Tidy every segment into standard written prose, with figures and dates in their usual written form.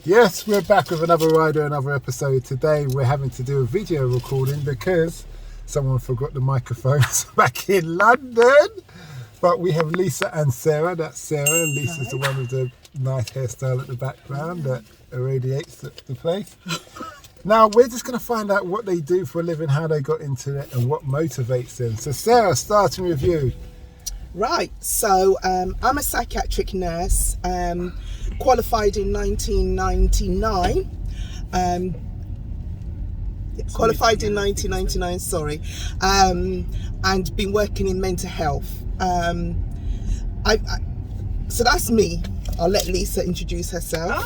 Yes, we're back with another rider, another episode. Today we're having to do a video recording because someone forgot the microphones back in London. But we have Lisa and Sarah. That's Sarah, and Lisa's the one with the nice hairstyle at the background that irradiates the place. Now we're just going to find out what they do for a living, how they got into it, and what motivates them. So Sarah, starting with you. Right, so I'm a psychiatric nurse, qualified in 1999. Qualified in 1999, sorry, and been working in mental health. So that's me. I'll let Lisa introduce herself.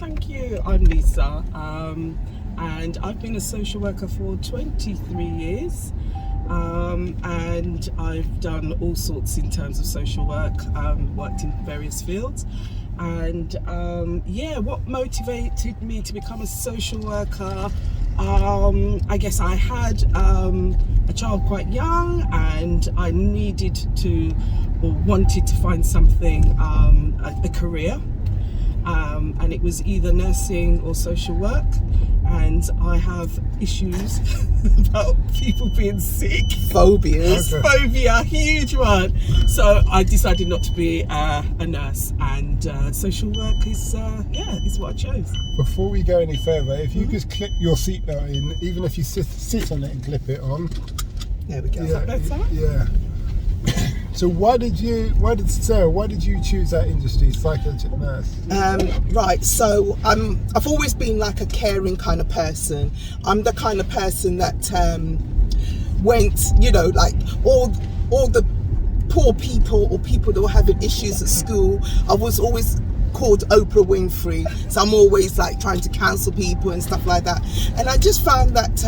Thank you. I'm Lisa, and I've been a social worker for 23 years. And I've done all sorts in terms of social work, worked in various fields, and what motivated me to become a social worker, I guess I had a child quite young, and I needed to or wanted to find something, a career, and it was either nursing or social work. And I have issues about people being sick. Phobias. Phobia, huge one. So I decided not to be a nurse, and social work is what I chose. Before we go any further, if you just clip your seatbelt in, even if you sit on it and clip it on. There we go. Is that better? Yeah. So why did you choose that industry, psychiatric nurse? Right, so I've always been like a caring kind of person. I'm the kind of person that went, like all the poor people or people that were having issues at school. I was always called Oprah Winfrey, so I'm always like trying to counsel people and stuff like that. And I just found that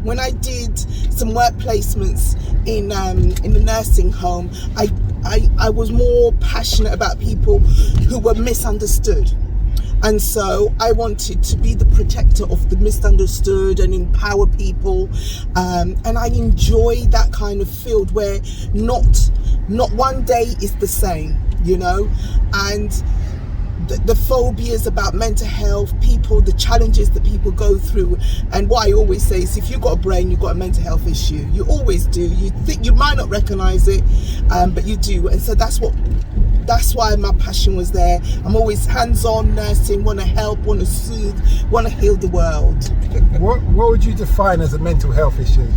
when I did some work placements in the nursing home, I was more passionate about people who were misunderstood. And so I wanted to be the protector of the misunderstood and empower people. And I enjoy that kind of field where not one day is the same, and the phobias about mental health, people, the challenges that people go through. And what I always say is, if you've got a brain, you've got a mental health issue. You always do. You think you might not recognize it, but you do. And so that's why my passion was there. I'm always hands-on nursing, want to help, want to soothe, want to heal the world. What would you define as a mental health issue?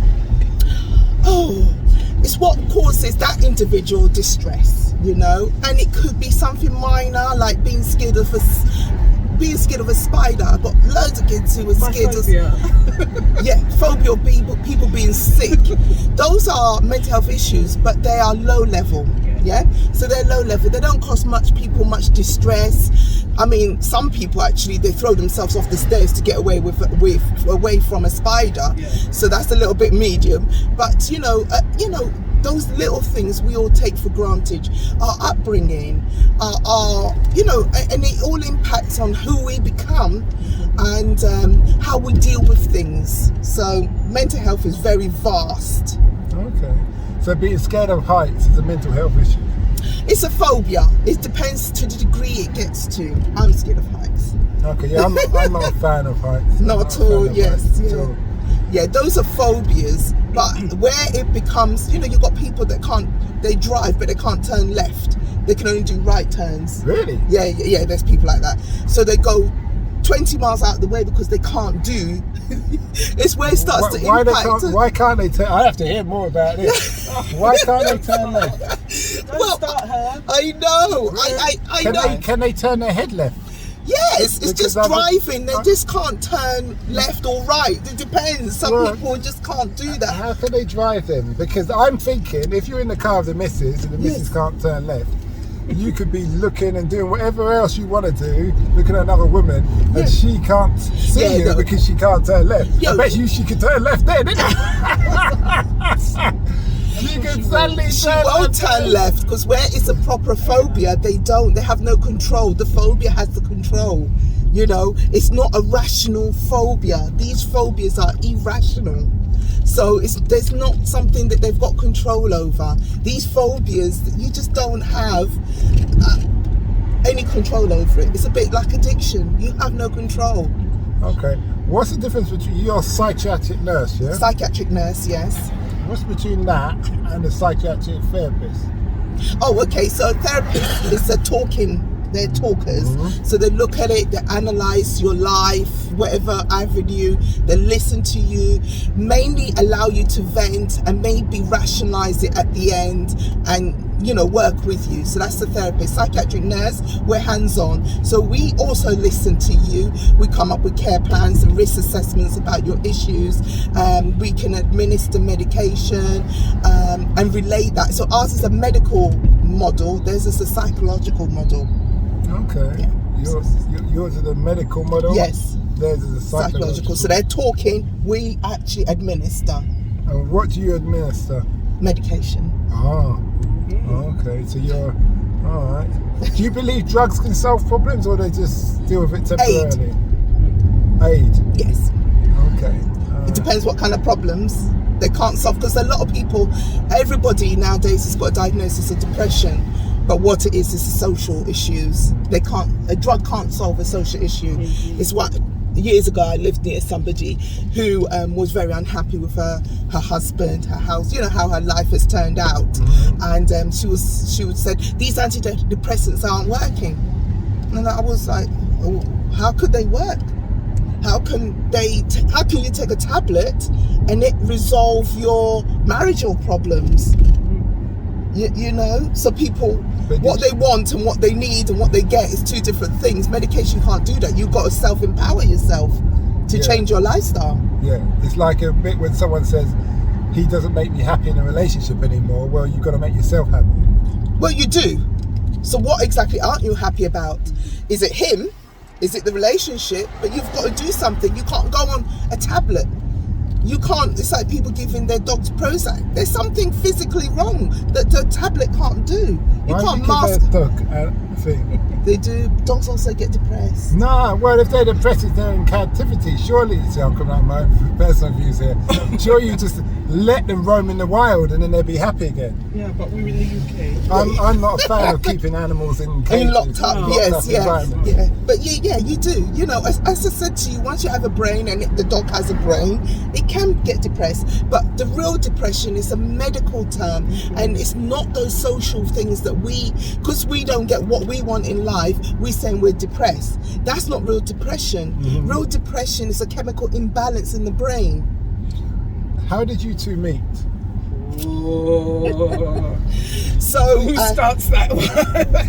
It's what causes that individual distress, and it could be something minor, like being scared of a spider. I've got loads of kids who are scared of phobia of people being sick. Those are mental health issues, but they are low level. So they're low level. They don't cause much distress. I mean, some people actually, they throw themselves off the stairs to get away away from a spider. So that's a little bit medium. But those little things we all take for granted, our upbringing, and it all impacts on who we become and how we deal with things. So mental health is very vast. Okay. So being scared of heights is a mental health issue? It's a phobia. It depends to the degree it gets to. I'm scared of heights. Okay, yeah, I'm not a fan of heights. Not at all, yes. Yeah, those are phobias. But where it becomes, you've got people that they drive, but they can't turn left. They can only do right turns. Really? Yeah, there's people like that. So they go 20 miles out of the way because they can't do. It's where it starts to impact. Why can't they turn? I have to hear more about this. Why can't they turn left? Don't start her. I know. I know. Can they turn their head left? Yes, it's just driving. They just can't turn left or right. It depends. Some people just can't do that. How can they drive then? Because I'm thinking, if you're in the car with the missus and the missus can't turn left, you could be looking and doing whatever else you want to do, looking at another woman, and she can't see you because she can't turn left. I bet you she could turn left then, didn't she could suddenly turn left, because where it's a proper phobia, they have no control. The phobia has the control. It's not a rational phobia. These phobias are irrational. So there's not something that they've got control over. These phobias, you just don't have any control over it. It's a bit like addiction. You have no control. Okay. What's the difference between you're a psychiatric nurse, yeah? Psychiatric nurse, yes. What's between that and a psychiatric therapist? Oh, okay. So a therapist is a talking. They're talkers. So they look at it, they analyze your life, whatever avenue, they listen to you, mainly allow you to vent and maybe rationalize it at the end and, you know, work with you. So that's the therapist. Psychiatric nurse, we're hands-on. So we also listen to you. We come up with care plans and risk assessments about your issues. We can administer medication and relate that. So ours is a medical model. Theirs is a psychological model. Okay. Yeah. Yours is the medical model? Yes. Theirs is a psychological. So they're talking, we actually administer. And what do you administer? Medication. Ah. Okay. So you're... Alright. Do you believe drugs can solve problems or they just deal with it temporarily? Aid? Yes. Okay. It depends what kind of problems they can't solve, because a lot of people, everybody nowadays has got a diagnosis of depression. But what it is social issues. A drug can't solve a social issue. It's what, years ago I lived near somebody who was very unhappy with her husband, her house, you know how her life has turned out. And she would say, these antidepressants aren't working. And I was like, oh, how could they work? How can you take a tablet and it resolve your marital problems? You know, so people, what they want and what they need and what they get is two different things. Medication can't do that. You've got to self-empower yourself to change your lifestyle. Yeah, it's like a bit when someone says, he doesn't make me happy in a relationship anymore. Well, you've got to make yourself happy. Well, you do. So what exactly aren't you happy about? Is it him? Is it the relationship? But you've got to do something. You can't go on a tablet. You can't, it's like people giving their dogs Prozac. There's something physically wrong that the tablet can't do. You can't mask. They do. Dogs also get depressed. No, well, if they're depressed, they're in captivity. Surely, see, I'm coming out my own personal views here. Sure, you just let them roam in the wild and then they'll be happy again. Yeah, but we're in the UK. I'm not a fan of keeping animals in cages. Locked up, yeah. But yeah, you do. You know, as I said to you, once you have a brain and the dog has a brain, it can get depressed. But the real depression is a medical term, and it's not those social things that because we don't get what we want in life, we're saying we're depressed. That's not real depression. Real depression is a chemical imbalance in the brain. How did you two meet? So who starts that one?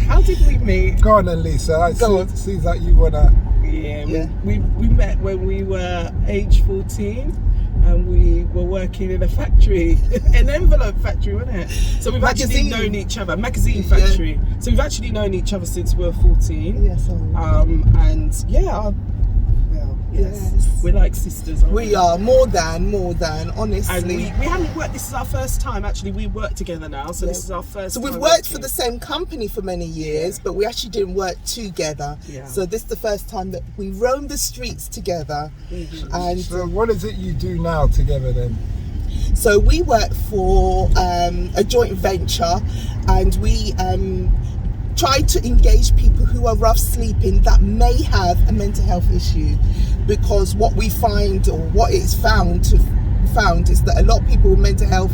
How did we meet? Go on then, Lisa. It seems like you wanna. We met when we were age 14. And we were working in a factory, an envelope factory, wasn't it? So we've actually known each other, magazine factory. Yeah. So we've actually known each other since we were 14. Yes. And yes, we're like sisters. We are more than, honestly. And we haven't worked. This is our first time. Actually, we work together now, so this is our first. So we've worked for the same company for many years, but we actually didn't work together. Yeah. So this is the first time that we roam the streets together. And so, what is it you do now together then? So we work for a joint venture, and we try to engage people who are rough sleeping that may have a mental health issue, because what we find, or what it's found is that a lot of people with mental health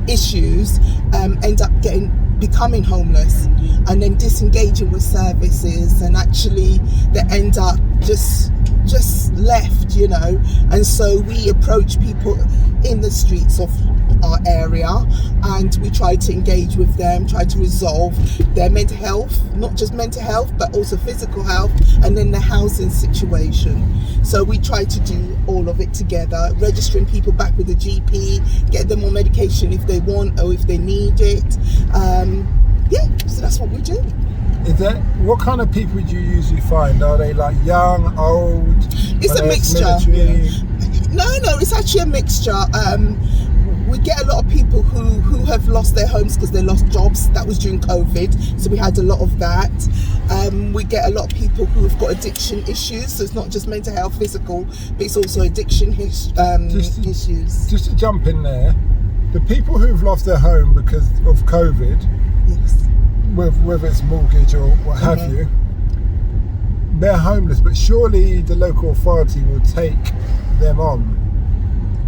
issues end up becoming homeless and then disengaging with services, and actually they end up just left, you know. And so we approach people in the streets of our area and we try to engage with them, try to resolve their mental health, not just mental health but also physical health, and then the housing situation. So we try to do all of it together, registering people back with the GP, get them on medication if they want or if they need it. So that's what we do. What kind of people do you usually find? Are they like young, old? It's a mixture. No, it's actually a mixture. We get a lot of people who have lost their homes because they lost jobs. That was during COVID, so we had a lot of that. We get a lot of people who have got addiction issues, so it's not just mental health, physical, but it's also addiction issues. Just to jump in there, the people who've lost their home because of COVID, yes, whether it's mortgage or what have you, they're homeless, but surely the local authority will take them on,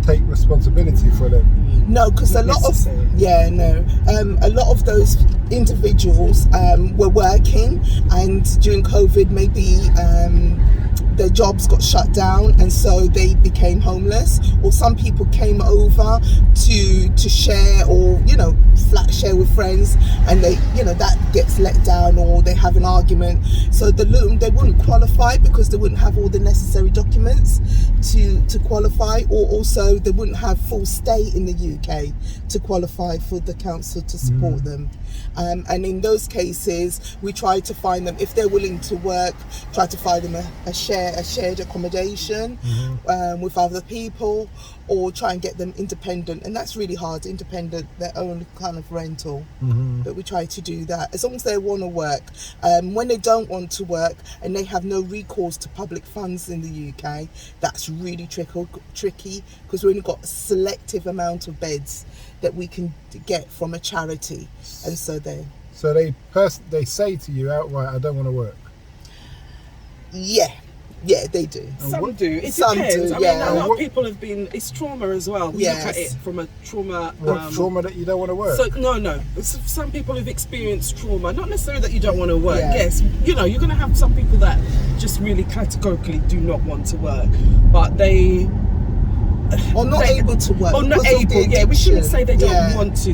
take responsibility for them. No, because a lot of a lot of those individuals were working, and during COVID maybe their jobs got shut down, and so they became homeless. Or some people came over to share, or flat share with friends, and they that gets let down, or they have an argument, so they wouldn't qualify because they wouldn't have all the necessary documents to qualify, or also they wouldn't have full stay in the UK to qualify for the council to support them. And in those cases, we try to find them, if they're willing to work, try to find them a shared accommodation with other people, or try and get them independent. And that's really hard, independent, their own kind of rental. But we try to do that as long as they want to work. When they don't want to work and they have no recourse to public funds in the UK, that's really tricky, because we only got a selective amount of beds that we can get from a charity, and so they say to you outright, I don't want to work. Yeah, they do. Some do. It Some depends. do, I mean, yeah. a lot of people have been. It's trauma as well. We look at it from a trauma. Trauma that you don't want to work? So no. Some people have experienced trauma. Not necessarily that you don't want to work. Yeah. Yes, you're going to have some people that just really categorically do not want to work, but they. Or not able to work. Or not able. Yeah, we shouldn't say they don't want to.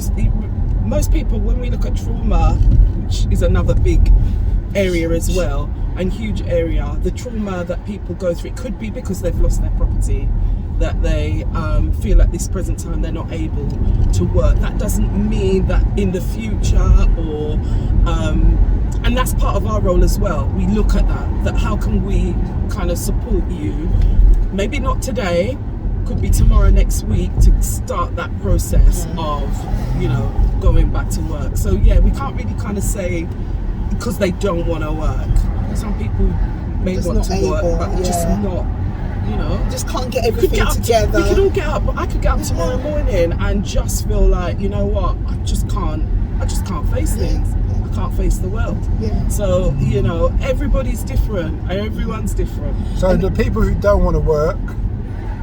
Most people, when we look at trauma, which is another big area as well, and huge area, the trauma that people go through, it could be because they've lost their property, that they feel at this present time they're not able to work. That doesn't mean that in the future, or and that's part of our role as well. We look at that how can we kind of support you, maybe not today, could be tomorrow, next week, to start that process of going back to work. So we can't really kind of say because they don't want to work. Some people may just want to work, but just not, just can't get everything together. We could all get up. I could get up tomorrow morning and just feel like, you know what, I just can't face things. I can't face the world. So everybody's different. Everyone's different. So the people who don't want to work,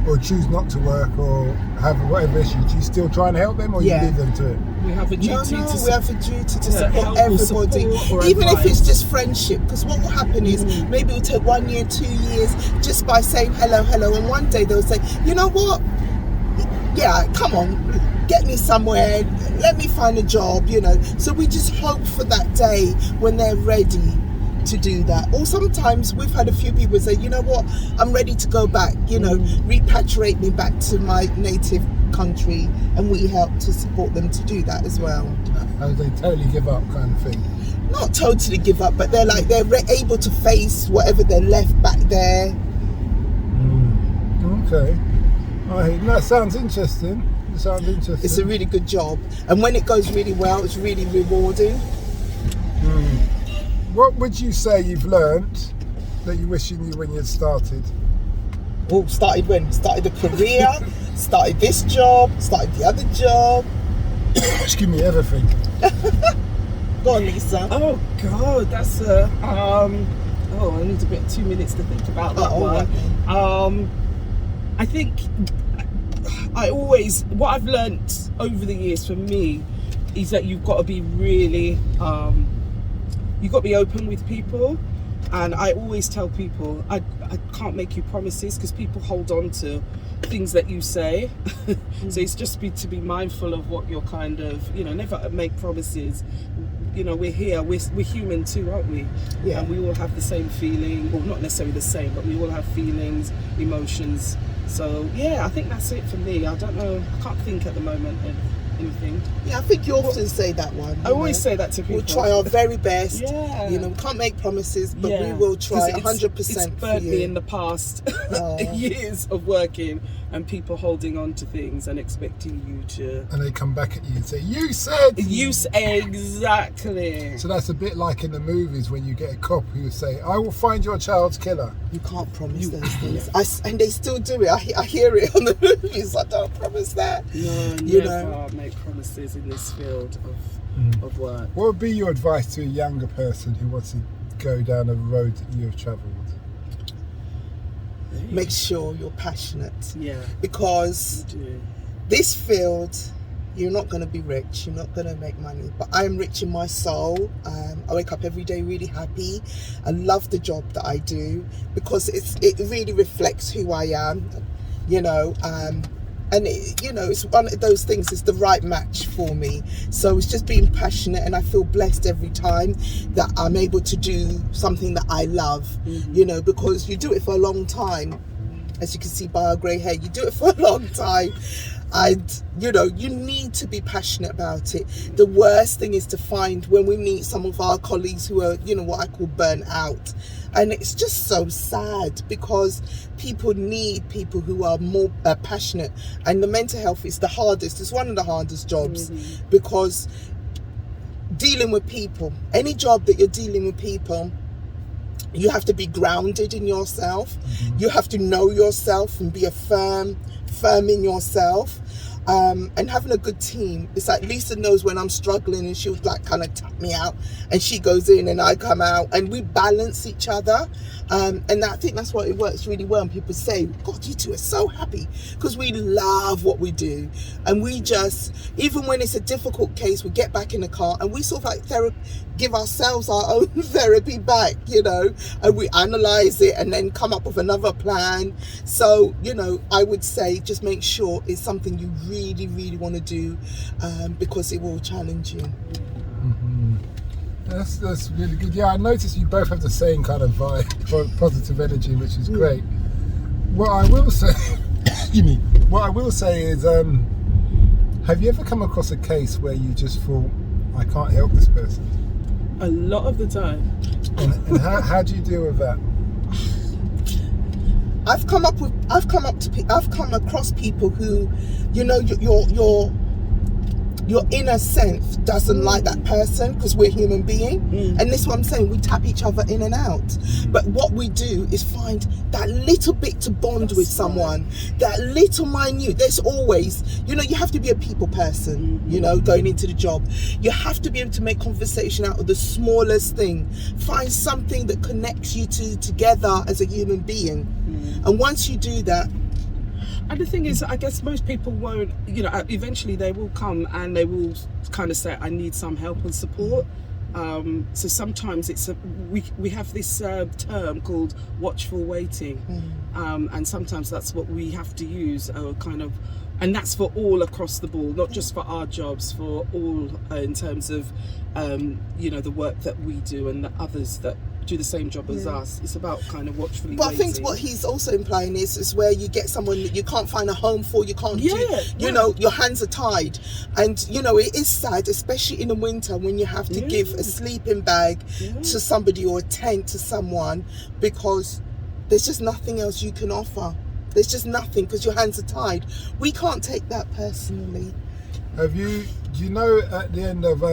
or choose not to work, or have whatever issue, do you still try and help them, or you leave them to it? We have a duty we have a duty to support help everybody, or even advice. if it's just friendship. Because what will happen is maybe it'll take 1 year, 2 years, just by saying hello, and one day they'll say, you know what? Yeah, come on, get me somewhere, let me find a job. So we just hope for that day when they're ready to do that. Or sometimes we've had a few people say, you know what, I'm ready to go back, repatriate me back to my native country, and we help to support them to do that as well. And they totally give up, kind of thing? Not totally give up, but they're able to face whatever they're left back there. Okay. That sounds interesting. It's a really good job, and when it goes really well, it's really rewarding. What would you say you've learnt that you wish you knew when you had started? Oh, started when? Started the career, started this job, started the other job. Just give me everything. Go on, Lisa. Oh God, that's I need a bit 2 minutes to think about that one. I think what I've learnt over the years for me is that you've got to be really you've got to be open with people. And I always tell people, I can't make you promises, because people hold on to things that you say. So it's just to be mindful of what you're kind of, never make promises. We're here, we're human too, aren't we? Yeah. And we all have the same feeling, or not necessarily the same, but we all have feelings, emotions. So I think that's it for me. I don't know, I can't think at the moment of anything. Yeah, I think you often say that one. I always say that to people. We'll try our very best. Yeah. We can't make promises, but we will try 100% It's burnt me in the past years of working and people holding on to things and expecting you to. And they come back at you and say, "You said." Exactly. So that's a bit like in the movies when you get a cop who say, "I will find your child's killer." You can't promise those things. And they still do it. I hear it on the movies. I don't promise that. No, never make promises in this field of work. What would be your advice to a younger person who wants to go down a road that you have travelled? make sure you're passionate. Yeah. Because You do. this field, you're not going to be rich, you're not going to make money, but I am rich in my soul. I wake up every day really happy. I love the job that I do because it really reflects who I am, you know, and it, you know, it's one of those things, it's the right match for me. So it's just being passionate, and I feel blessed every time that I'm able to do something that I love, you know, because you do it for a long time. As you can see by our grey hair, you do it for a long time. And, you know, you need to be passionate about it. The worst thing is to find when we meet some of our colleagues who are, you know, what I call burnt out. And it's just so sad because people need people who are more passionate. And the mental health is the hardest. It's one of the hardest jobs because dealing with people, any job that you're dealing with people, you have to be grounded in yourself. You have to know yourself and be firm in yourself. And having a good team. It's like Lisa knows when I'm struggling and she'll like kind of tap me out, and she goes in and I come out, and we balance each other. And I think that's why it works really well. And people say, God, you two are so happy, because we love what we do. And we just, even when it's a difficult case, we get back in the car and we sort of like give ourselves our own therapy back, you know, and we analyze it and then come up with another plan. So, you know, I would say just make sure it's something you really, really want to do, because it will challenge you. That's really good. Yeah, I noticed you both have the same kind of vibe, positive energy, which is great. What I will say, is, have you ever come across a case where you just thought, I can't help this person? A lot of the time. And how do you deal with that? I've come across people who, you know, your inner sense doesn't like that person, because we're human beings, and this is what I'm saying, we tap each other in and out. But what we do is find that little bit to bond with someone, that little minute. There's always, you know, you have to be a people person, you know, going into the job. You have to be able to make conversation out of the smallest thing. Find something that connects you together as a human being. And once you do that, and the thing is, I guess most people won't, you know, eventually they will come and they will kind of say, I need some help and support. So sometimes we have this term called watchful waiting. And sometimes that's what we have to use, and that's for all across the board, not just for our jobs, for all in terms of, you know, the work that we do and the others that do the same job as us. It's about kind of watchfully waiting. I think what he's also implying is where you get someone that you can't find a home for, you can't you know, your hands are tied. And, you know, it is sad, especially in the winter, when you have to give a sleeping bag to somebody or a tent to someone, because there's just nothing else you can offer. There's just nothing, because your hands are tied. We can't take that personally. Do you know at the end of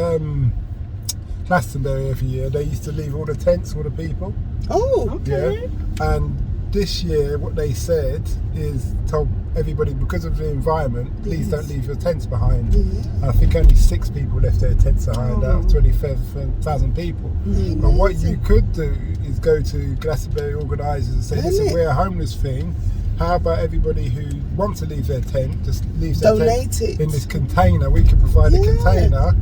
Glastonbury every year, they used to leave all the tents for the people? Oh, okay. Yeah. And this year, what they said is, told everybody, because of the environment, please don't leave your tents behind. I think only 6 people left their tents behind out of 25,000 people. But what you could do is go to Glastonbury organisers and say, listen, we're a homeless thing. How about everybody who wants to leave their tent, just leaves their tent in this container? We can provide a container,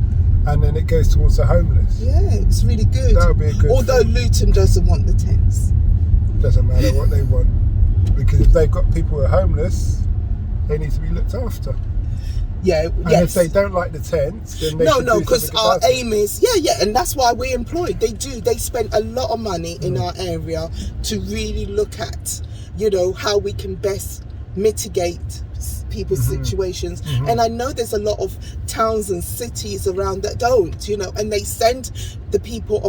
and then it goes towards the homeless. Yeah, it's really good. That would be a good Although thing. Luton doesn't want the tents. Doesn't matter what they want, because if they've got people who are homeless, they need to be looked after. Yeah, and if they don't like the tents, then they should do because something our about it. aim is and that's why we're employed. They spend a lot of money in our area to really look at, you know, how we can best mitigate people's situations. And I know there's a lot of towns and cities around that don't, you know, and they send the people who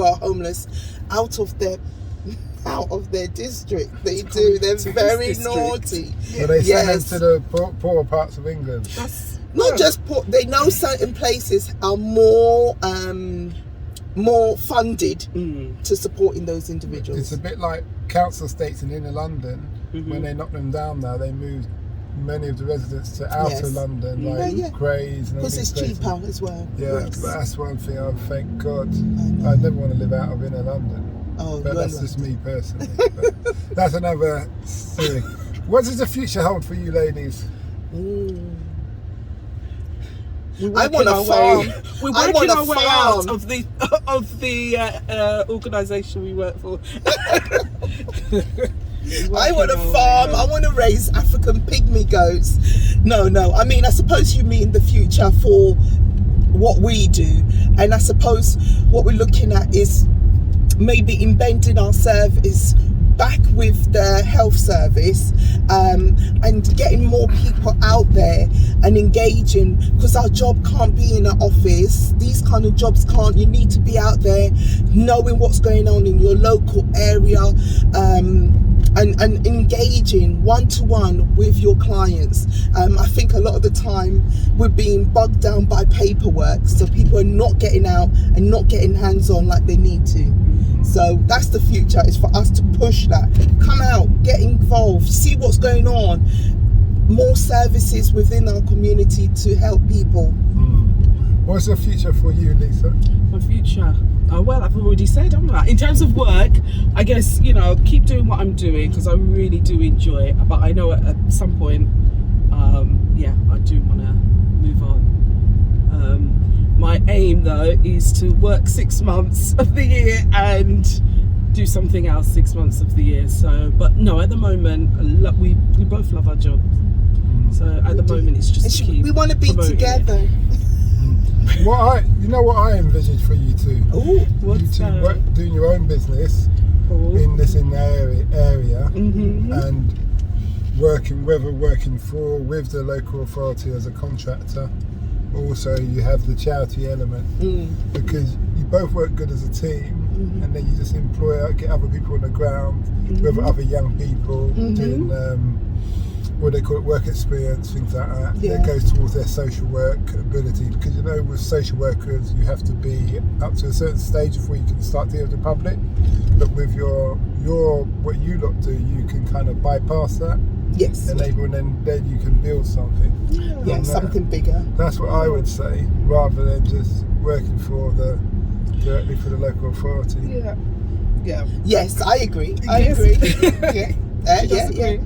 are homeless out of their district. They do. They're very naughty. So they send them to the poorer parts of England. That's not just poor. They know certain places are more funded to supporting those individuals. It's a bit like council estates in inner London. When they knock them down now, they move many of the residents to outer London, like Grays and all because these it's places. cheaper as well. Yeah, but that's one thing I thank God. I never want to live out of inner London. Oh, but that's just me personally. That's another thing. What does the future hold for you ladies? I want a farm. We're working our way out of the organisation we work for. I want a farm. I want to raise African pygmy goats. No. I mean, I suppose you mean the future for what we do. And I suppose what we're looking at is maybe embedding our service back with the health service, and getting more people out there and engaging, because our job can't be in an office. These kind of jobs can't. You need to be out there knowing what's going on in your local area, and engaging one-to-one with your clients. I think a lot of the time we're being bogged down by paperwork, so people are not getting out and not getting hands-on like they need to. So that's the future, is for us to push that. Come out, get involved, see what's going on. More services within our community to help people. What's the future for you, Lisa? My future? Oh, well, I've already said, haven't I? In terms of work, I guess, keep doing what I'm doing, because I really do enjoy it. But I know at some point, I do want to move on. My aim, though, is to work 6 months of the year and do something else 6 months of the year. So, but no, at the moment, we both love our job. So at the moment, it's just we want to be together. What I envisage for you two? What's you two doing your own business in the area, and working with the local authority as a contractor. Also, you have the charity element, because you both work good as a team, and then you just get other people on the ground, with other young people doing what they call it, work experience, things like that. Yeah. That goes towards their social work ability, because with social workers you have to be up to a certain stage before you can start dealing with the public. But with your what you lot do, you can kind of bypass that. Yes. Enable, and then you can build something. Yeah, something bigger. That's what I would say, rather than just working directly for the local authority. Yeah. Yes, I agree. Yes. Yeah.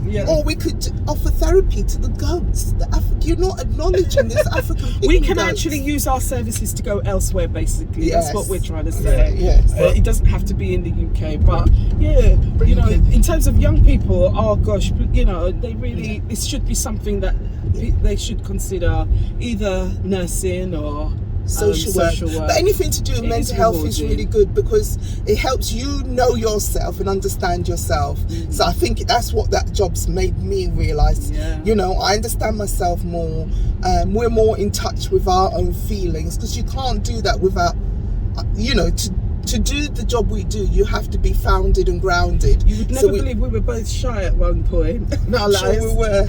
Yeah. Or we could offer therapy to the goats. You're not acknowledging this African pygmy We can goats. actually use our services to go elsewhere, basically. Yes. That's what we're trying to say. Yes. It doesn't have to be in the UK, but in terms of young people, oh gosh, they really, this should be something that they should consider, either nursing or social work. But anything to do with mental health is really good, because it helps you know yourself and understand yourself. So I think that's what that job's made me realise. I understand myself more. We're more in touch with our own feelings, because you can't do that without, to do the job we do, you have to be founded and grounded. You would never believe we were both shy at one point in our lives. Sure we were.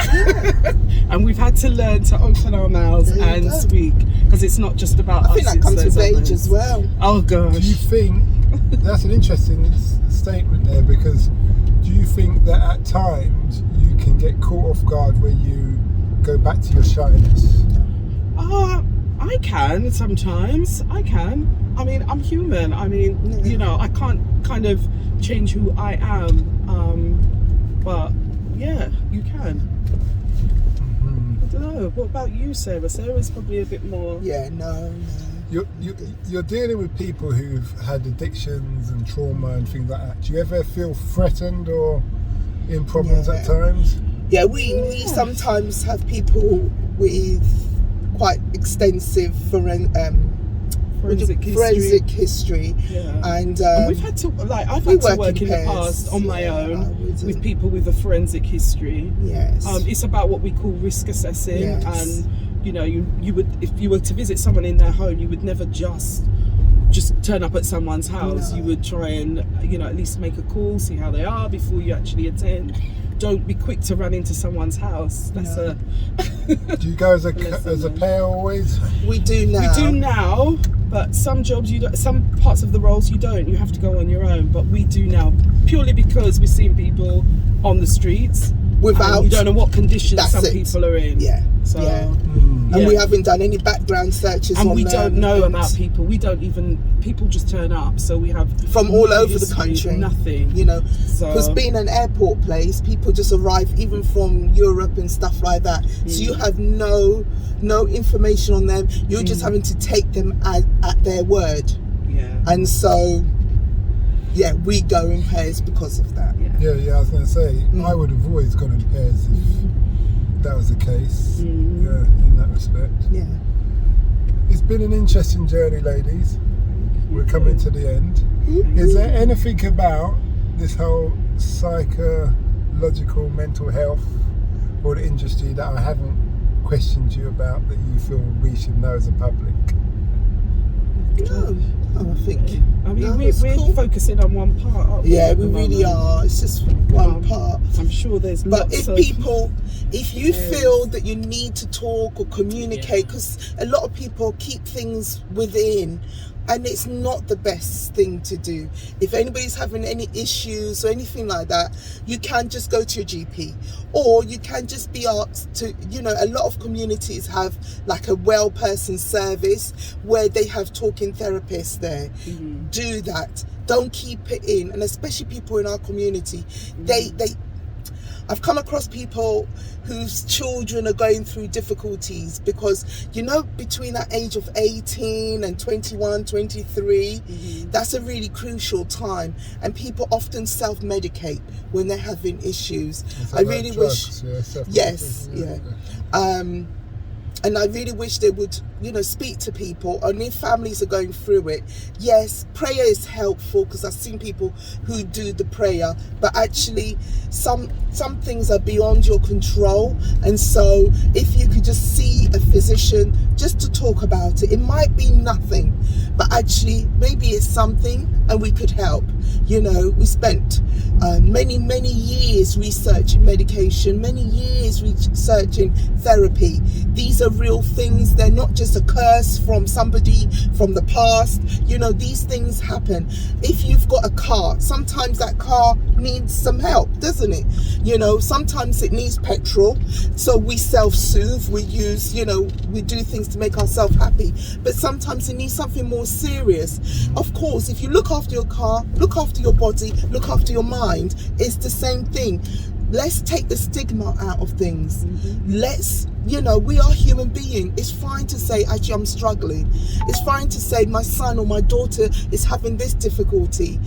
And we've had to learn to open our mouths and speak, because it's not just about us. I think that comes with age as well. Oh gosh. Do you think, that's an interesting statement there, because do you think that at times you can get caught off guard where you go back to your shyness? I can sometimes. I can. I mean, I'm human. I mean, I can't kind of change who I am. But yeah, you can. I don't know. What about you, Sarah? Sarah's probably a bit more. Yeah, no. You're dealing with people who've had addictions and trauma and things like that. Do you ever feel threatened or in problems at times? Yeah, we sometimes have people with quite extensive forensic history. And we've had to, I've had to work in the past on my own with people with a forensic history. Yes. It's about what we call risk assessing. Yes. And you would, if you were to visit someone in their home, you would never just turn up at someone's house. You would try and at least make a call, see how they are before you actually attend. Don't be quick to run into someone's house. That's Do you go as a pair always? We do now. We do now, but some jobs you don't. Some parts of the roles you don't. You have to go on your own. But we do now, purely because we're seeing people on the streets, without. You don't know what conditions That's some it. people are in. Yeah. So, Yeah. yeah. And we haven't done any background searches and on we them, don't know and about people. We don't even, people just turn up. So we have from no all over the history, country. nothing. You know, So- because being an airport place, people just arrive even from Europe and stuff like that. So you have no information on them. You're just having to take them at their word. Yeah. And so, yeah, we go in pairs because of that. Yeah. Yeah, I was going to say, I would have always gone in pairs if that was the case. Yeah, in that respect. Yeah. It's been an interesting journey, ladies. We're coming to the end. Is there anything about this whole psychological mental health or the industry that I haven't questioned you about that you feel we should know as a public? No, I think. I mean, no, we're cool. focusing on one part, aren't we? Yeah, at we the really moment? are. It's just one part. I'm sure there's But lots if you feel that you need to talk or communicate, because a lot of people keep things within, and it's not the best thing to do. If anybody's having any issues or anything like that, you can just go to your GP, or you can just be asked to, you know, a lot of communities have like a well person service where they have talking therapists there. Do that. Don't keep it in. And especially people in our community, I've come across people whose children are going through difficulties because, you know, between that age of 18 and 21, 23, that's a really crucial time. And people often self-medicate when they're having issues. I really wish... Yes, yeah. And I really wish they would, you know, speak to people. And if families are going through it, yes, prayer is helpful because I've seen people who do the prayer, but actually some things are beyond your control. And so if you could just see a physician just to talk about it, it might be nothing, but actually maybe it's something and we could help. You know, we spent many years researching medication, many years researching therapy. These are real things. They're not just a curse from somebody from the past. You know, these things happen. If you've got a car, sometimes that car needs some help, doesn't it? You know, sometimes it needs petrol. So we self-soothe, we use, you know, we do things to make ourselves happy. But sometimes it needs something more serious. Of course, if you look after your car, look after your body, look after your mind, it's the same thing. Let's take the stigma out of things. Let's, you know, we are human beings. It's fine to say, actually, I'm struggling. It's fine to say my son or my daughter is having this difficulty.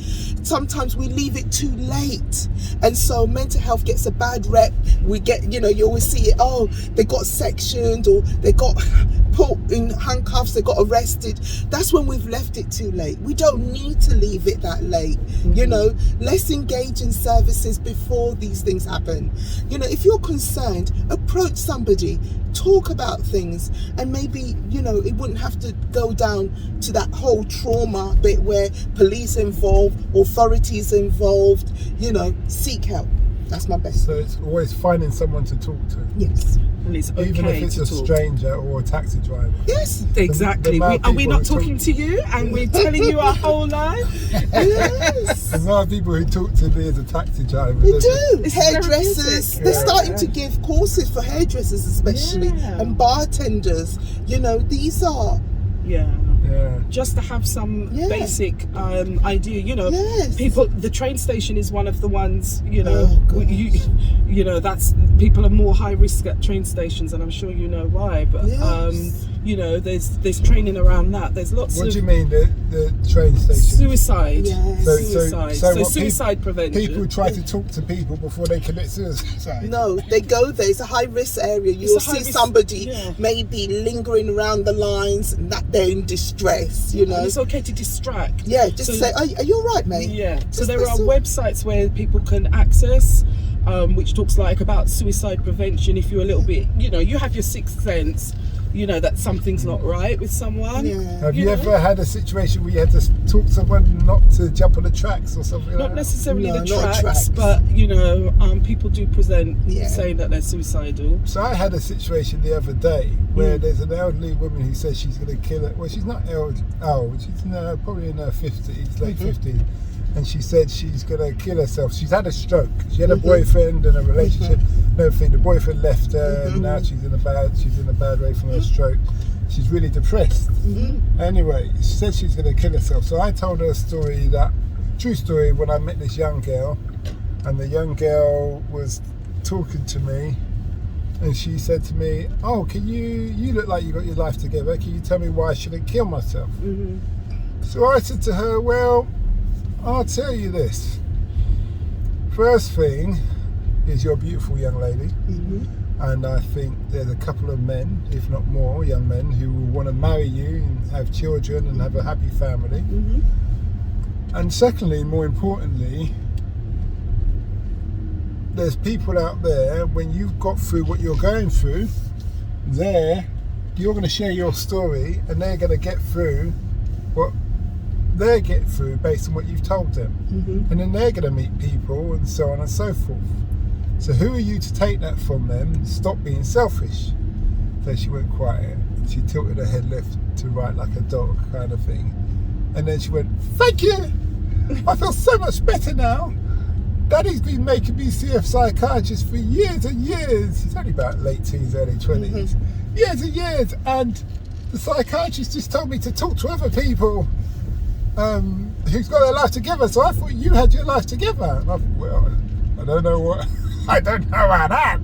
Sometimes we leave it too late. And so mental health gets a bad rep. We get, you know, you always see it, oh, they got sectioned or they got put in handcuffs, they got arrested. That's when we've left it too late. We don't need to leave it that late. You know, let's engage in services before these things happen. You know, if you're concerned, approach somebody, talk about things, and maybe, you know, it wouldn't have to go down to that whole trauma bit where police involved, authorities involved. You know, seek help. That's my best. So it's always finding someone to talk to. Yes. And it's okay Even if it's to a talk. stranger or a taxi driver. Yes. Exactly. amount of Are we people not who talking talk- to you and we're telling you our whole life? Yes. There's a lot of people who talk to me as a taxi driver. They there's- do. It's Hairdressers. therapeutic. They're Yeah. starting to give courses for hairdressers especially, Yeah. and bartenders. You know, these are... Yeah. Yeah. Just to have some Yeah. basic idea, you know. Yes. People, the train station is one of the ones, you know. Oh, gosh. You know, that's, people are more high risk at train stations, and I'm sure you know why. But Yes. you know, there's training around that. There's lots What of do you mean, the train station? suicide. Yes. Suicide. So what suicide prevention. People try to talk to people before they commit suicide. No, they go there. It's a high risk area. It's You'll a high see risk- somebody yeah. maybe lingering around the lines, and that they're in distress. You know. And it's okay to distract. Yeah, just So- say, are you all right, mate? Yeah. So Just there are that's all. websites where people can access, which talks like about suicide prevention. If you're a little bit, you know, you have your sixth sense, you know that something's not right with someone. Yeah. Have you know? ever had a situation where you had to talk to someone not to jump on the tracks or something like Not that? necessarily No, the not tracks, tracks. but you know, people do present Yeah. saying that they're suicidal. So I had a situation the other day where there's an elderly woman who says she's going to kill it. Well, she's not old. She's probably in her 50s, late 50s. and she said she's gonna kill herself. She's had a stroke. She had a boyfriend and a relationship and everything. The boyfriend left her, and now she's in a bad way from her stroke. She's really depressed. Anyway, she said she's gonna kill herself. So I told her a story, that true story, when I met this young girl, and the young girl was talking to me, and she said to me, "Oh, can you look like you got your life together. Can you tell me why I shouldn't kill myself?" So I said to her, "Well, I'll tell you this. First thing is, you're a beautiful young lady, and I think there's a couple of men, if not more, young men who will want to marry you and have children and have a happy family. And secondly, more importantly, there's people out there, when you've got through what you're going through, you're going to share your story, and they're going to get through what they get through based on what you've told them. And then they're going to meet people and so on and so forth. So who are you to take that from them? Stop being selfish." So she went quiet. She tilted her head left to right like a dog, kind of thing. And then she went, "Thank you. I feel so much better now. Daddy's been making me see a psychiatrist for years and years." He's only about late teens, early 20s. Years and years. And the psychiatrist just told me to talk to other people who's got their life together. So I thought you had your life together. And I thought, well, I don't know about that.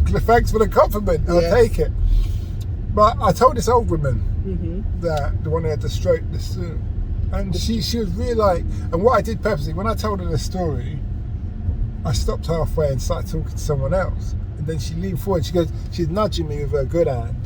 Thanks for the compliment. I'll take it. But I told this old woman, that the one who had the stroke, and she was really like, and what I did purposely, when I told her the story, I stopped halfway and started talking to someone else. And then she leaned forward, she's nudging me with her good hand.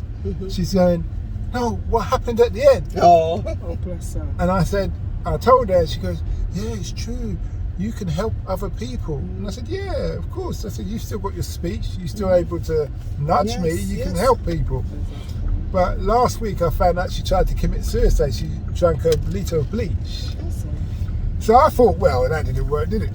She's going, "No, what happened at the end?" Oh, bless her. And I told her, she goes, "Yeah, it's true. You can help other people." And I said, "Yeah, of course." I said, "You've still got your speech. You're still able to nudge me. You can help people." But last week I found out she tried to commit suicide. She drank a litre of bleach. So I thought, well, that didn't work, did it?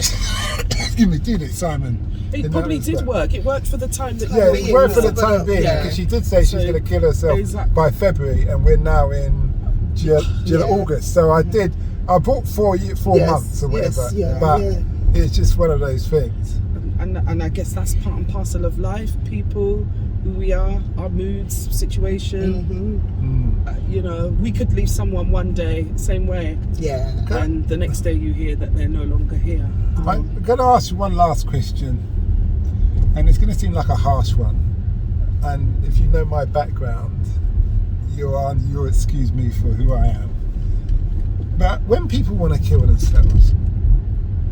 Excuse me, did it, Simon? It probably did work. It worked for the time that it worked for the time being, because she did say she was going to kill herself by February, and we're now in August. So I bought 4 months or whatever. But it's just one of those things. And I guess that's part and parcel of life. People, who we are, our moods, situation. We could leave someone one day, same way. And the next day you hear that they're no longer here. I'm going to ask you one last question, and it's going to seem like a harsh one. And if you know my background, you'll excuse me for who I am. But when people want to kill themselves,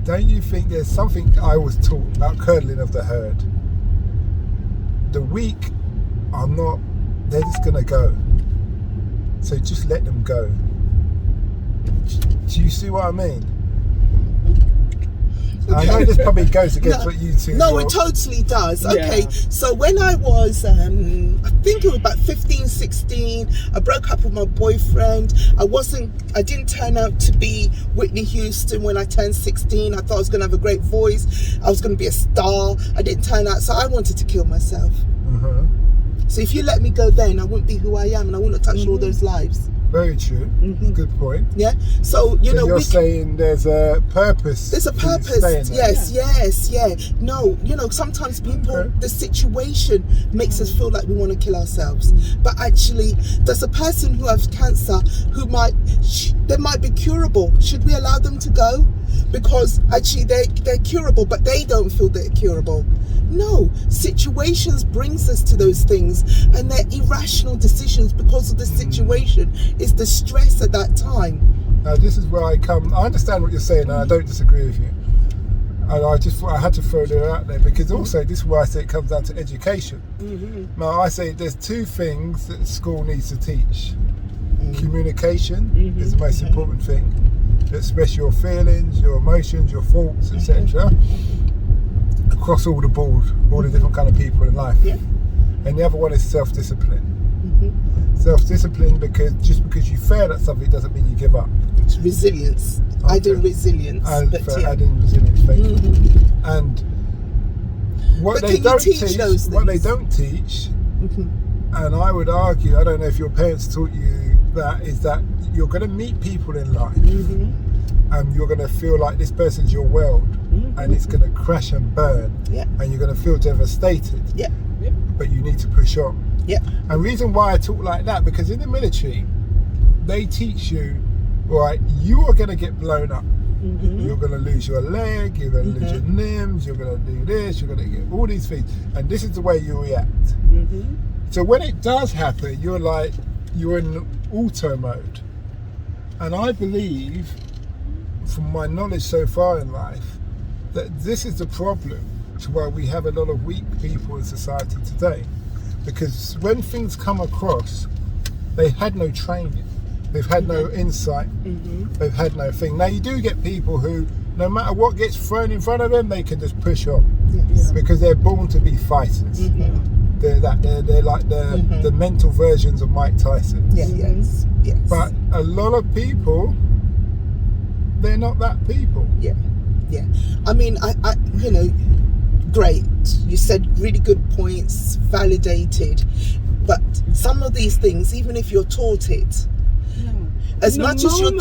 don't you think there's something I was taught about curdling of the herd? The weak are not, they're just going to go. So just let them go. Do you see what I mean? I know this probably goes against what you two. No, it totally does. Okay, so when I was, I think it was about 15, 16, I broke up with my boyfriend. I didn't turn out to be Whitney Houston when I turned 16. I thought I was going to have a great voice. I was going to be a star. I didn't turn out, so I wanted to kill myself. So if you let me go then, I wouldn't be who I am, and I wouldn't have touched all those lives. Very true. Good point. Yeah. So you're saying there's a purpose. There's a purpose. Yes. No, sometimes people, the situation makes us feel like we want to kill ourselves. But actually, there's a person who has cancer who they might be curable. Should we allow them to go? Because actually they're curable, but they don't feel they're curable. No, situations brings us to those things, and they're irrational decisions because of the situation. It's the stress at that time. Now this is where I understand what you're saying, and I don't disagree with you. And I had to throw that out there, because also this is where I say it comes down to education. Now I say there's two things that school needs to teach. Communication is the most important thing. Express your feelings, your emotions, your thoughts, etc. across all the board, all the different kind of people in life. And the other one is self-discipline. Self-discipline, because just because you fail at something doesn't mean you give up. It's resilience. I do resilience. Adding resilience, thank you. And what they don't teach, and I would argue, I don't know if your parents taught you that, is that you're going to meet people in life you're going to feel like this person's your world, and it's going to crash and burn, and you're going to feel devastated. But you need to push on. And the reason why I talk like that, because in the military, they teach you, right, you are going to get blown up. You're going to lose your leg, you're going to lose your limbs, you're going to do this, you're going to get all these things, and this is the way you react. So when it does happen, you're in auto mode. And I believe, from my knowledge so far in life, that this is the problem to why we have a lot of weak people in society today. Because when things come across, they had no training, they've had no insight, they've had no thing. Now you do get people who, no matter what gets thrown in front of them, they can just push on, because they're born to be fighters. They're like the mental versions of Mike Tyson. Yes. But a lot of people, they're not that people. I mean, I you know, great. You said really good points, validated. But some of these things, even if you're taught it, as much as you're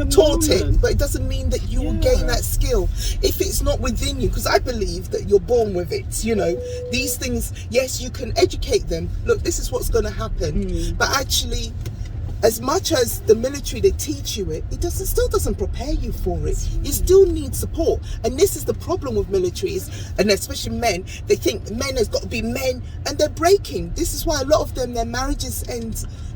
taught it, but it doesn't mean that you will gain that skill if it's not within you. Because I believe that you're born with it. You know, these things, yes, you can educate them. Look, this is what's going to happen. But actually, as much as the military, they teach you it, still doesn't prepare you for it. You still need support. And this is the problem with militaries, and especially men. They think men has got to be men, and they're breaking. This is why a lot of them, their marriages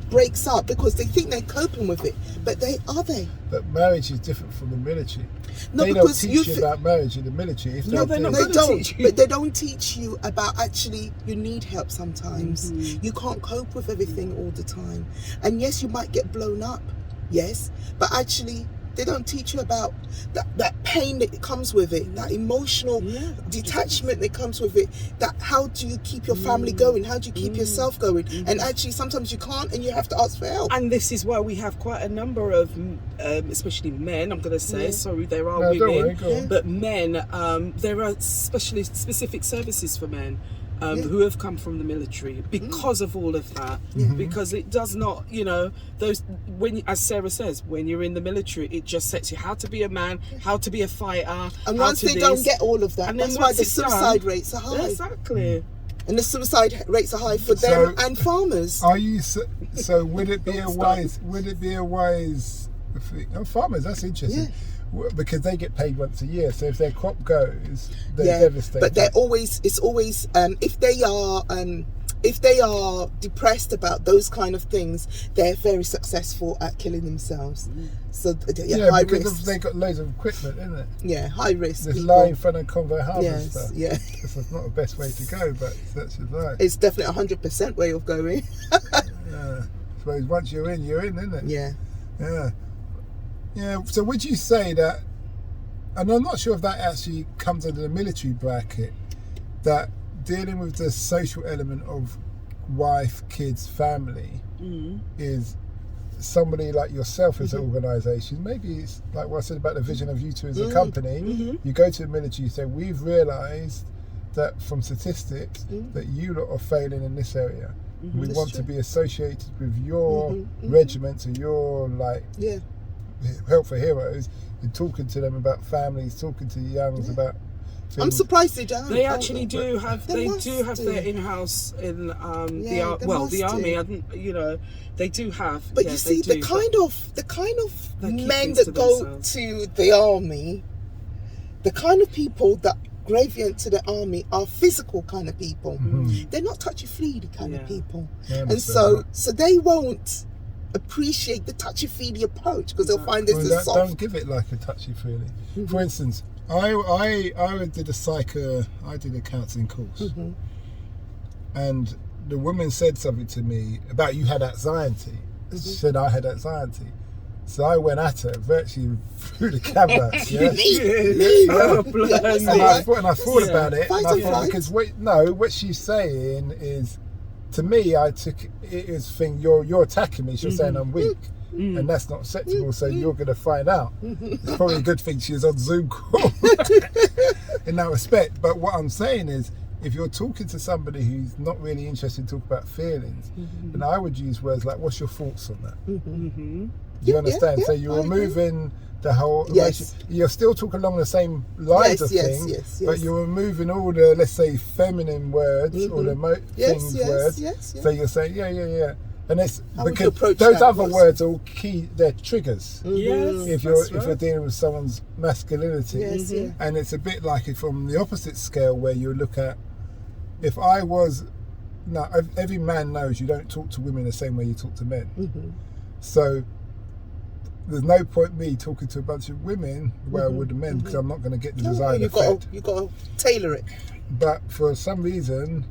breaks up, because they think they're coping with it, but are they? But marriage is different from the military. No, they because don't teach you about marriage in the military. If No, they they're not. They don't, but they don't teach you about actually you need help sometimes. You can't cope with everything all the time. And yes, you might get blown up, yes, but actually they don't teach you about that pain that comes with it, that emotional detachment that comes with it, that how do you keep your family going, how do you keep yourself going, and actually sometimes you can't and you have to ask for help. And this is why we have quite a number of especially men, I'm going to say, sorry, there are No, don't women, worry, but men, there are specific services for men who have come from the military because of all of that. Because it does not, you know, as Sarah says, when you're in the military, it just sets you how to be a man, how to be a fighter. And once they don't get all of that, that's why the suicide rates are high. Exactly. And the suicide rates are high for them and farmers. Are you so? Would it be a wise? Farmers, that's interesting. Because they get paid once a year, so if their crop goes, they're devastated. But it's always if they are depressed about those kind of things, they're very successful at killing themselves. So high because risk. they got loads of equipment, isn't it? Yeah, high risk. Just lie in front of convoy harvester. Yes, That's not the best way to go, but that's just life. It's definitely 100% way of going. I suppose once you're in, isn't it? Yeah. Yeah, so would you say that, and I'm not sure if that actually comes under the military bracket, that dealing with the social element of wife, kids, family is somebody like yourself as an organisation, maybe it's like what I said about the vision of you two as a company, you go to the military, you say, we've realised that from statistics that you lot are failing in this area. We want to be associated with your regiment or your Help for Heroes, and talking to them about families, talking to the youngs about things. I'm surprised they don't. They actually do have. They do have their in-house in the army. You know, they do have. But you see, the kind of men that go to the army, the kind of people that gradient to the army are physical kind of people. They're not touchy-feely kind of people, and so they won't appreciate the touchy-feely approach because they'll find this is soft. Don't give it like a touchy-feely. For instance, I did I did a counselling course, and the woman said something to me about you had anxiety. She said I had anxiety. So I went at her virtually through the camera. And I thought about it. And I thought, because what she's saying is, to me, I took it as thing you're attacking me. She's saying I'm weak, and that's not acceptable. So you're going to find out. It's probably a good thing she was on Zoom call in that respect. But what I'm saying is, if you're talking to somebody who's not really interested in talking about feelings, then I would use words like, "What's your thoughts on that?" Do you understand? yeah, So you're I agree. removing the whole Yes. you're still talking along the same lines of Yes, things, yes, but yes. you're removing all the, let's say, feminine words or the things words. Yes. So you're saying, yeah. And it's How would you because approach those that? other What's- words are all key, they're triggers. Yes, If you're that's if you're right. dealing with someone's masculinity. Yes, yeah. And it's a bit like it from the opposite scale where you look at, if I was, now every man knows you don't talk to women the same way you talk to men. So there's no point me talking to a bunch of women the way I would the men, because I'm not going to get the desired effect. You got to tailor it. But for some reason,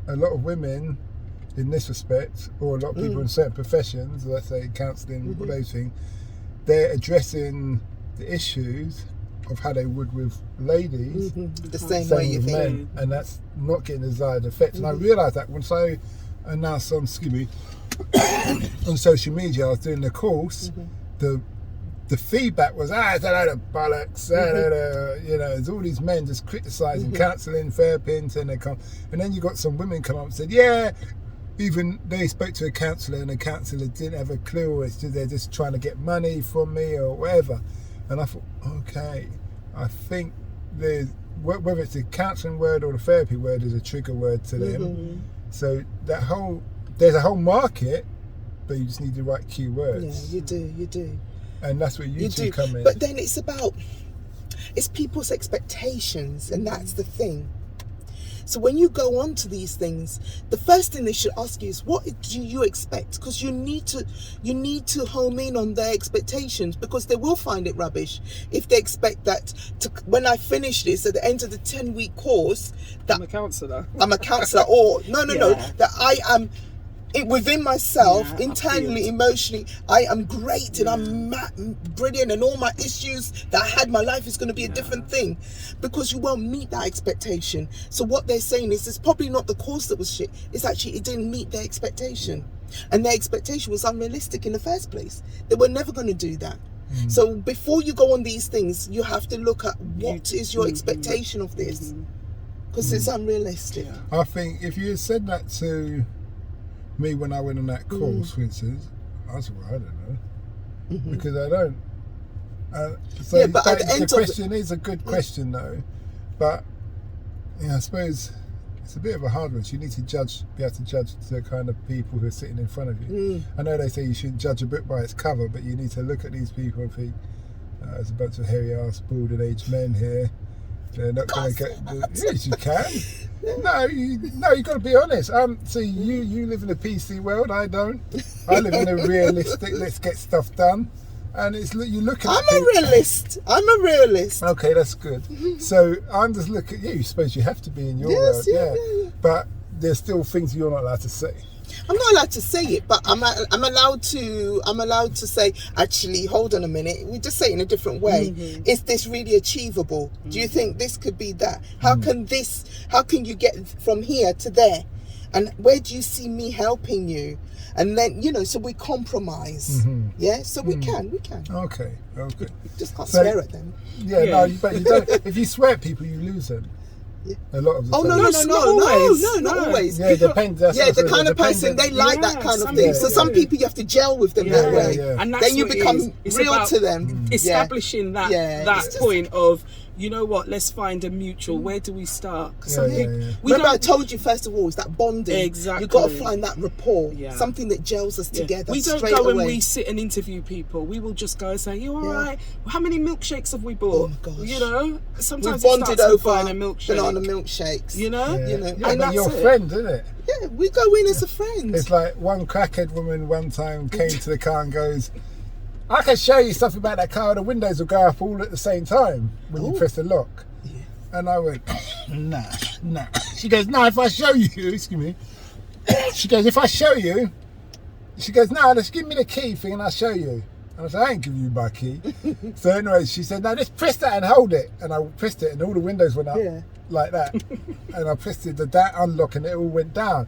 a lot of women in this respect, or a lot of people in certain professions, let's say counselling, all those things, they're addressing the issues of how they would with ladies, The same way same you with think. men, and that's not getting the desired effect. And I realised that once I announced on on social media, I was doing the course, the feedback was, it's a load of bollocks, you know, there's all these men just criticising counselling, therapy, and they come, and then you got some women come up and said, even they spoke to a counsellor and the counsellor didn't have a clue, it's just, they're just trying to get money from me or whatever. And I thought, okay, I think there's, whether it's the counselling word or the therapy word, is a trigger word to them. So there's a whole market, but you just need the right keywords. Yeah, you do. And that's where you two come in. But then it's people's expectations, and that's the thing. So when you go on to these things, the first thing they should ask you is, what do you expect? Because you need to home in on their expectations, because they will find it rubbish if they expect that when I finish this at the end of the 10-week course, that I'm a counsellor. I'm a counsellor, or no, that I am within myself, internally, emotionally, I am great and I'm brilliant, and all my issues that I had, my life is going to be a different thing, because you won't meet that expectation. So what they're saying is, it's probably not the course that was shit, it's actually it didn't meet their expectation, and their expectation was unrealistic in the first place. They were never going to do that. So before you go on these things, you have to look at what is your expectation of this, because it's unrealistic. I think if you had said that to me when I went on that course, for instance, I said, well, I don't know, because I don't. So but at the end the of question is a good question, though. But I suppose it's a bit of a hard one. So you need to be able to judge the kind of people who are sitting in front of you. I know they say you shouldn't judge a book by its cover, but you need to look at these people and think, there's a bunch of hairy-ass, bald-aged men here. They're not going to get. Yes, you can. No, you got to be honest. So you live in a PC world. I don't. I live in a realistic. Let's get stuff done. And it's you look at. I'm a realist. Okay, that's good. So I'm just looking. Yeah, you suppose you have to be in your world. Yeah. But there's still things you're not allowed to say. I'm not allowed to say it, but I'm allowed to say, actually, hold on a minute, we just say it in a different way. Is this really achievable? Do you think this could be that? How can you get from here to there? And where do you see me helping you? And then, so we compromise. Yeah, so we can. Okay. Just can't swear at them. Yeah, no, but you don't. If you swear at people, you lose them. A lot of the time. Not always. Yeah, depends. The kind of person they like that kind of thing. So some people you have to gel with them that way. And that's then you what become it's real about to them. Establishing that point of, you know what, let's find a mutual. Where do we start? Because Remember, I told you first of all, it's that bonding. Exactly. You've got to find that rapport, something that gels us together. We don't go when we sit and interview people. We will just go and say, "You all right? Well, how many milkshakes have we bought?" Oh my gosh. You know, sometimes we bonded over buying a milkshake. banana milkshakes. You know, and that's your friend, isn't it? Yeah, we go in as a friend. It's like one crackhead woman one time came to the car and goes, "I can show you something about that car. The windows will go up all at the same time when you press the lock." And I went, nah. She goes, no, if I show you, excuse me. She goes, if I show you, she goes, no, just give me the key thing and I'll show you. And I said, I ain't giving you my key. So anyway, she said, no, just press that and hold it. And I pressed it and all the windows went up like that. And I pressed it, that unlock, and it all went down.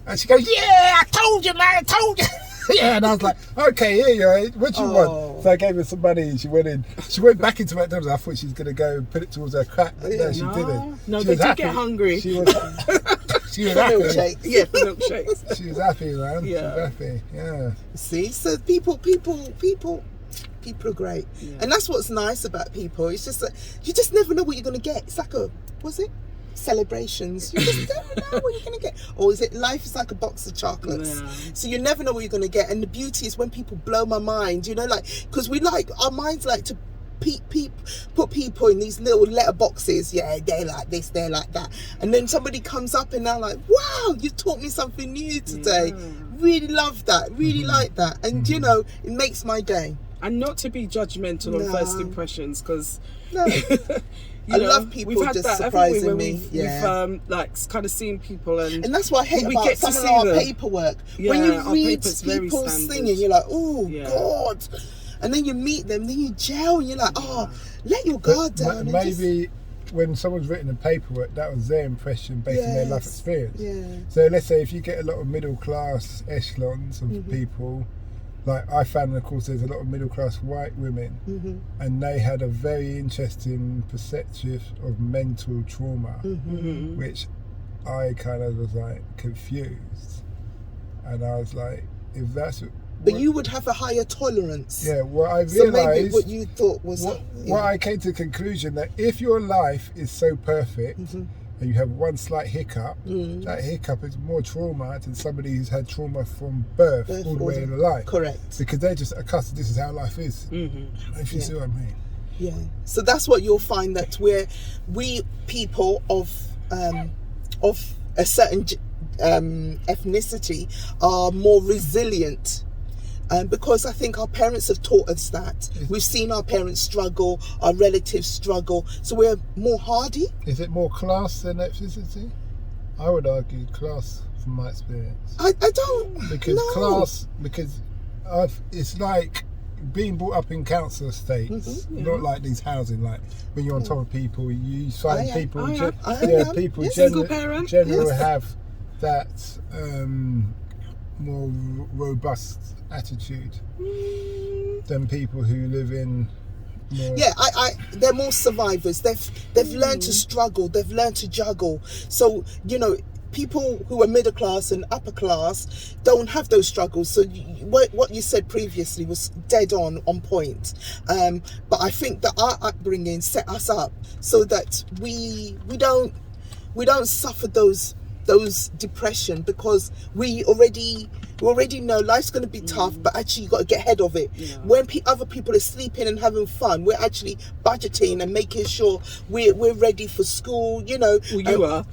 And she goes, yeah, I told you, man, I told you. Yeah, and I was like, okay, here you are. What do you want? So I gave her some money and she went in. She went back into McDonald's. I thought she was going to go and put it towards her crack. But no, she didn't. No, she they was did happy. get hungry. She was She was For happy. milkshake. Yeah, for milkshakes. She was happy, man. Yeah. She was happy. Yeah. See, so people are great, and that's what's nice about people. It's just that you just never know what you're gonna get. It's like celebrations. You just don't know what you're gonna get. Or is it life is like a box of chocolates? Yeah. So you never know what you're gonna get. And the beauty is when people blow my mind. You know, like because our minds like to put people in these little letter boxes. Yeah, they're like this, they're like that. And then somebody comes up and they're like, wow, you taught me something new today. Yeah. Really love that. Really like that. And you know, it makes my day. And not to be judgmental on first impressions, because No. I love people we've had just that, surprising when me. We've like kind of seen people, and that's what I hate we about get to some see of our them. paperwork. Yeah, when you our read paper's very people standard. singing, you're like, oh Yeah. God. And then you meet them, then you gel, and you're like, oh, let your guard down. and Maybe when someone's written the paperwork, that was their impression based on their life Yes. experience. Yeah. So let's say if you get a lot of middle class echelons of people, like I found, of course, there's a lot of middle class white women, and they had a very interesting perspective of mental trauma, which I kind of was like confused, and I was like, if that's But you would have a higher tolerance. yeah, what I So maybe realised, what you thought was... what I came to the conclusion that if your life is so perfect and you have one slight hiccup, that hiccup is more trauma than somebody who's had trauma from birth all the way in life. Correct. Because they're just accustomed, this is how life is. If you see what I mean. Yeah. So that's what you'll find, that we people of a certain ethnicity are more resilient. Because I think our parents have taught us that. We've seen our parents struggle, our relatives struggle, so we're more hardy. Is it more class than ethnicity? I would argue class from my experience. I don't Because know. class, it's like being brought up in council estates, not like these housing, like when you're on top of people, you find people, people Single parent. generally have that more robust attitude than people who live in more... Yeah, they're more survivors. They've learned to struggle. They've learned to juggle. So you know, people who are middle class and upper class don't have those struggles. So what you said previously was dead on point. But I think that our upbringing set us up so that we don't suffer those depression, because we already know life's going to be tough, but actually you got to get ahead of it. When other people are sleeping and having fun, we're actually budgeting and making sure we're ready for school. You know, Well, you are.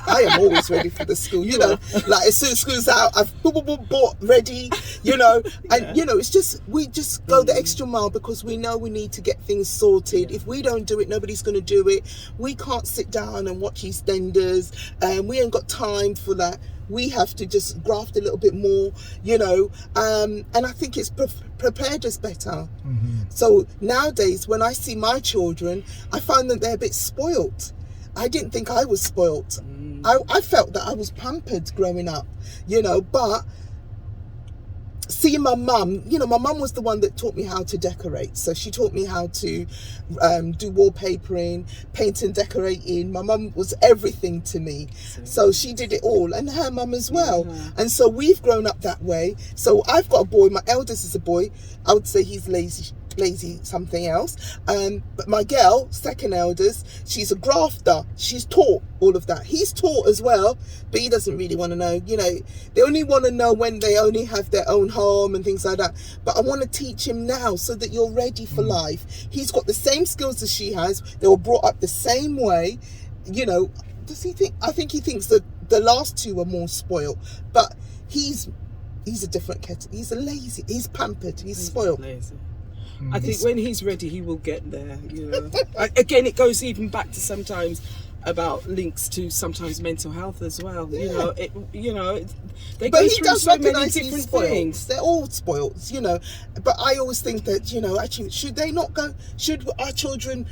I am always ready for the school. You know, like as soon as school's out, I've bought ready. You know, and you know, it's just we just go the extra mile because we know we need to get things sorted. If we don't do it, nobody's going to do it. We can't sit down and watch EastEnders, and we ain't got time for that. We have to just graft a little bit more, you know, and I think it's prepared us better. So nowadays, when I see my children, I find that they're a bit spoilt. I didn't think I was spoilt. I felt that I was pampered growing up, you know, but seeing my mum, you know, my mum was the one that taught me how to decorate. So she taught me how to do wallpapering, paint and decorating. My mum was everything to me. So she did it all, and her mum as well. And so we've grown up that way. So I've got a boy, my eldest is a boy. I would say he's lazy something else, but my girl, second eldest, she's a grafter. She's taught all of that. He's taught as well, but he doesn't really want to know. You know, they only want to know when they only have their own home and things like that. But I want to teach him now so that you're ready for life. He's got the same skills as she has. They were brought up the same way. You know, does he think? I think he thinks that the last two are more spoiled, but he's a different kettle. He's lazy. He's pampered. He's spoiled. Lazy. I think when he's ready, he will get there. You know, again, it goes even back to sometimes about links to sometimes mental health as well. Yeah. You know, they But go he through does so many recognise he's different spoiled. things. They're all spoiled, you know. But I always think that, you know, actually, should our children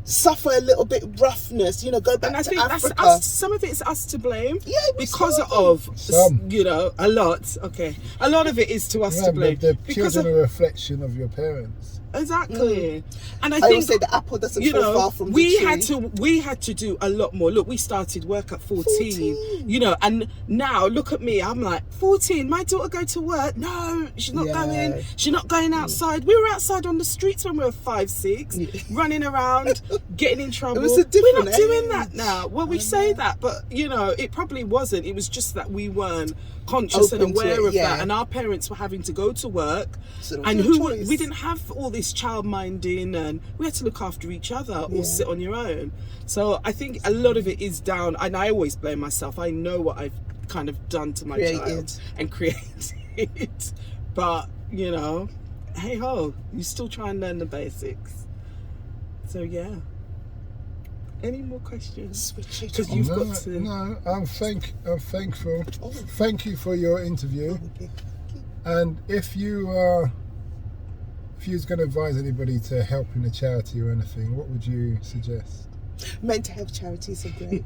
suffer a little bit roughness, you know, go back And I to think Africa? that's us. Some of it's us to blame. Yeah, because some of Some. you know, a lot. Okay, a lot of it is to us Yeah, to blame the because children of are a reflection of your parents. Exactly. And I I think, always say the apple doesn't you fall know, far from we the tree. we had to do a lot more. Look, we started work at 14, you know, and now look at me. I'm like 14. My daughter go to work. No, she's not going. She's not going outside. We were outside on the streets when we were 5, 6, running around, getting in trouble. It was a We're different not doing age. that now. Well, we say that, but you know, it probably wasn't. It was just that we weren't conscious Open and to aware it, of yeah. that, and our parents were having to go to work, So and no choice. we didn't have all this child minding, and we had to look after each other or sit on your own. So I think a lot of it is down, and I always blame myself. I know what I've kind of done to my child and created, but you know, hey ho, you still try and learn the basics. So yeah. Any more questions? Because you've got to. No, I'm thankful. Thank you for your interview. And if you was going to advise anybody to help in a charity or anything, what would you suggest? Mental health charities are great.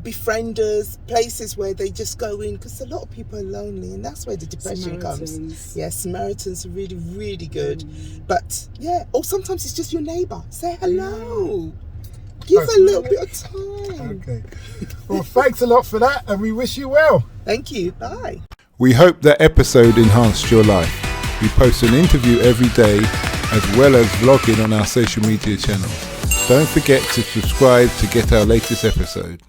Befrienders, places where they just go in, because a lot of people are lonely, and that's where the depression comes. Yeah, Samaritans are really, really good. But yeah, or sometimes it's just your neighbour. Say hello. Give a little bit of time. Okay. Well, thanks a lot for that, and we wish you well. Thank you. Bye. We hope that episode enhanced your life. We post an interview every day, as well as vlogging on our social media channels. Don't forget to subscribe to get our latest episode.